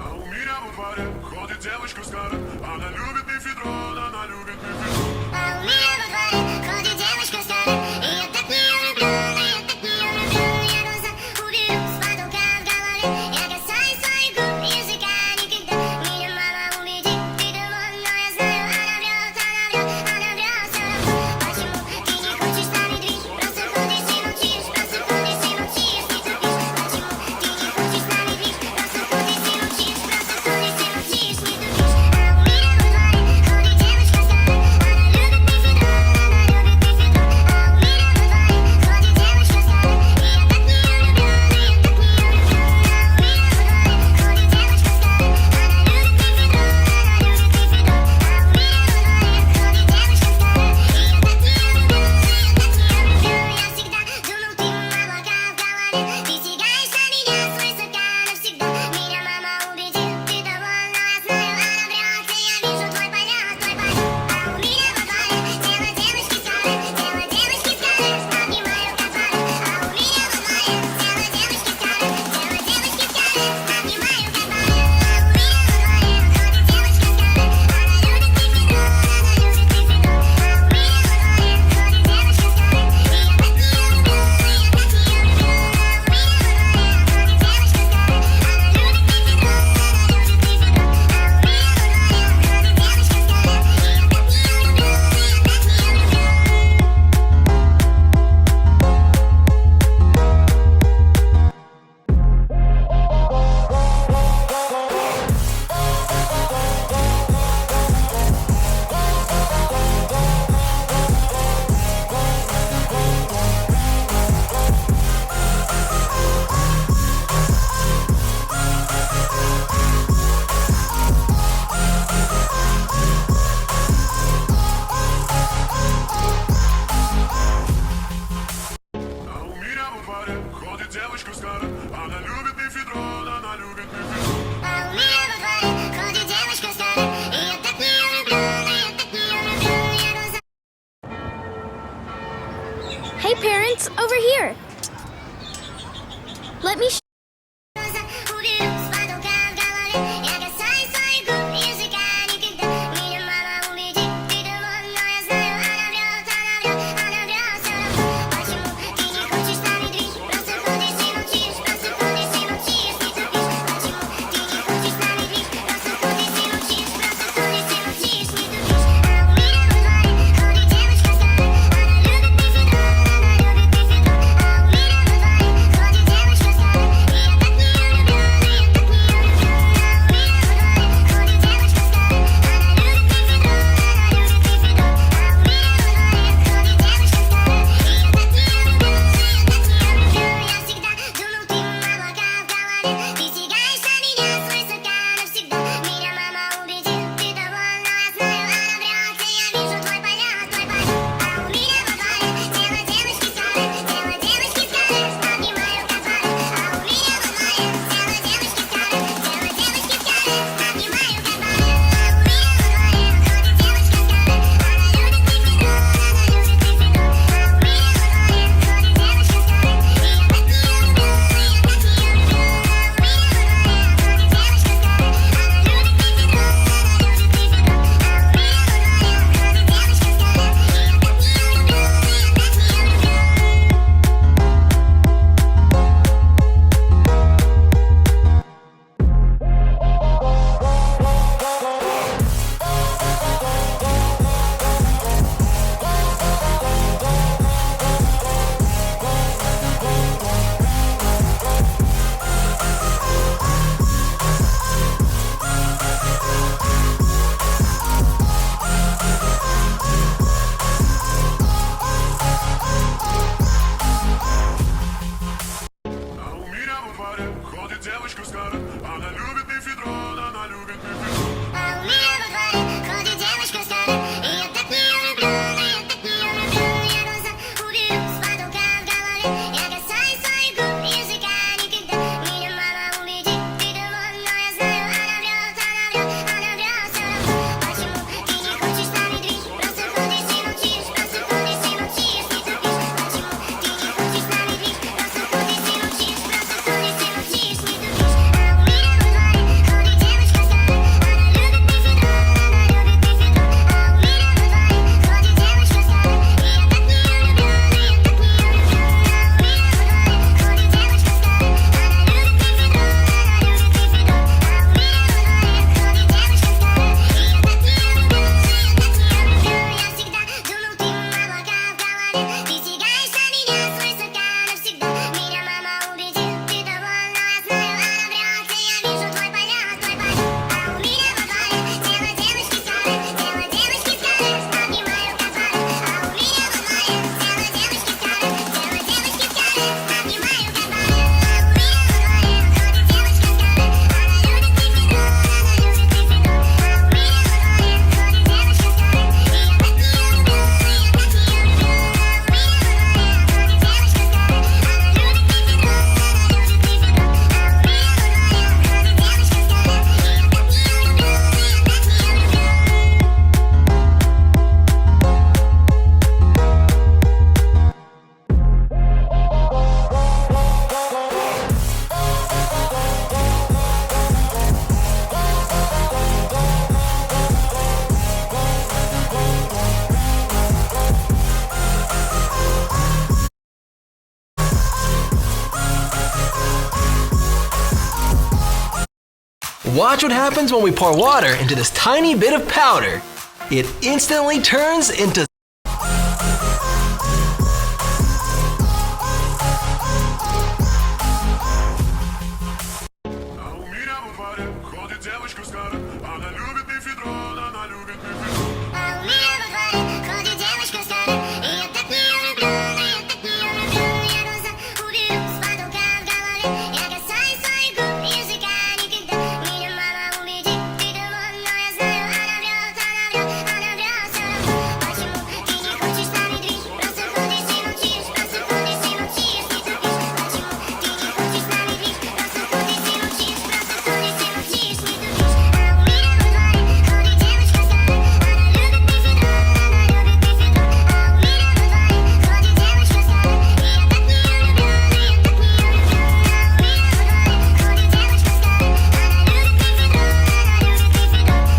А у меня во дворе ходит девочка старая. Она любит мефедрон, она любит мефедрон. А у меня во дворе ходит девочка старая, и я так в нее влюблен, и я так в нее влюблен. Я глаза уберу с потолка в голове, я касаюсь своих губ, языка никогда. Меня мама убедит, ты думал, но я знаю, она врет, она врет, она врет всё равно. Почему ты не хочешь с нами двиг? Просто ходишь и молчишь, просто ходишь и молчишь, не тупишь. Почему ты не хочешь с нами двиг? Просто ходишь и молчишь, просто ходишь и молчишь, не тупишь. А у меня во дворе ходит девочка старая, она любит мефедрон, она любит мефедрон. А у меня во дворе ходит девочка старая, и я так в нее влюблен, и я так в нее влюблен. А у меня во дворе ходит девочка старая, она любит мефедрон, она любит мефедрон. А у меня во дворе ходит девочка старая, и я так в нее влюблен, и я так в нее влюблен. Я всегда думал, ты облака в голове, ты стягаешь на меня свысока навсегда. Меня мама убедит, ты довольна, но я знаю, она врет, и я вижу твой полет, твой полет. А у меня во дворе тело девочки старой, тело девочки старой, обнимаю как пары. А у меня во дворе тело девочки старой, тело девочки старой, обнимаю как пары. А у меня во дворе ходит девочка старая, она любит мефедрон, она любит мефедрон. А у меня во дворе ходит девочка старая, и я так в нее влюблен, и я так в нее влюблен. А у меня во дворе ходит девочка старая, она любит мефедрон, она любит мефедрон. А у меня во дворе ходит девочка старая, и я так в нее влюблен, и я так в нее влюблен. А у меня во дворе ходит девочка старая. Она любит мефедрон, она любит мефедрон. А у меня во дворе ходит девочка старая, и я так в нее влюблен, и я так в нее влюблен. Я глаза Hey parents, over here. Let me глаза уберу с потолка в голове, я касаюсь своих губ, языка никогда. Меня мама убедит, ты думал, но я знаю, она врет, она врет, она врет всё равно. Почему ты не хочешь с нами двиг? Просто ходишь и молчишь, просто ходишь и молчишь, не тупишь. Почему ты не хочешь с нами двиг? Просто ходишь и молчишь, просто ходишь и молчишь, не тупишь. А у меня во дворе ходит девочка старая, она любит мефедрон, watch what happens when we pour water into this tiny bit of powder. It instantly turns into А у меня во дворе ходит девочка с каре. Она любит мефедрон, она любит мефедрон. А у меня во дворе ходит девочка с каре. И я так в нее влюблен, и я так в нее влюблен. Я глаза уберу с потолка в голове. Я касаюсь своих губ, языка никогда. Меня мама убедит, ты думал, но я знаю, она врет, она врет, она врет всё равно. Почему ты не хочешь с нами движ? Просто ходишь и молчишь, просто ходишь и молчишь, не тупишь. Почему ты не хочешь с нами движ? Просто ходишь и молчишь, просто ходишь и молчишь, не тупишь. А у меня во дворе ходит девочка с каре. Она любит мефедрон, она любит мефедрон. А у меня во дворе ходит девочка с каре. И я так в нее влюблен, и я так в нее влюблен. А у меня во дворе ходит девочка с каре. Она любит мефедрон, она любит мефедрон. А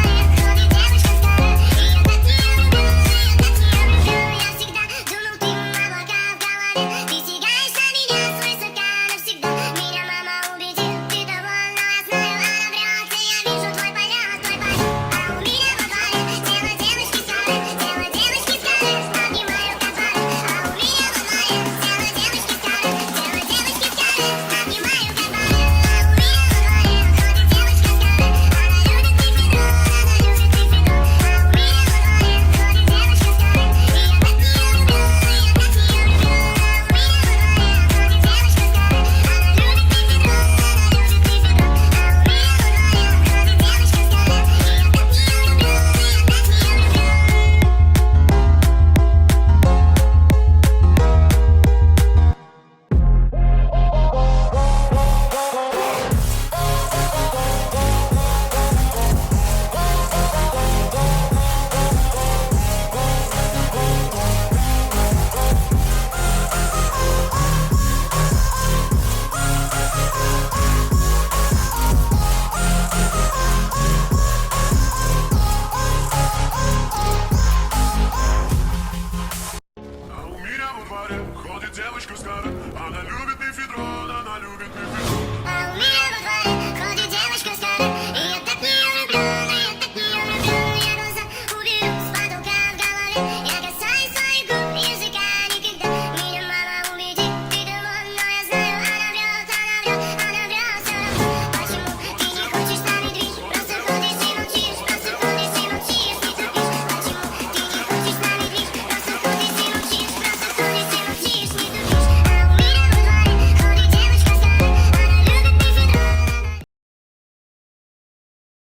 у меня во дворе ходит девочка с каре. И я так в нее влюблен, и я так в нее влюблен. Я всегда думал, ты облака в голове. Ты стягаешь на меня свысока навсегда. Меня мама убедит, ты довольна, но я знаю, она врет. И я вижу твой полет, твой полет. А у меня во дворе тело девочки с каре, тело девочки с каре. Обнимаю кабары. А у меня во дворе тело девочки с каре, тело девочки с каре. Обнимаю кабары. А у меня во дворе ходит девочка с каре. Она любит мефедрон, она любит мефедрон. А у меня во дворе ходит девочка с каре. И я так в нее влюблен, и я так в нее влюблен. А у меня во дворе ходит девочка с каре. Она любит мефедрон, она любит мефедрон. А у меня во дворе ходит девочка с каре. И я так в нее влюблен, и я так в нее влюблен. А у меня во дворе ходит девочка с каре. Она любит мефедрон, она любит мефедрон.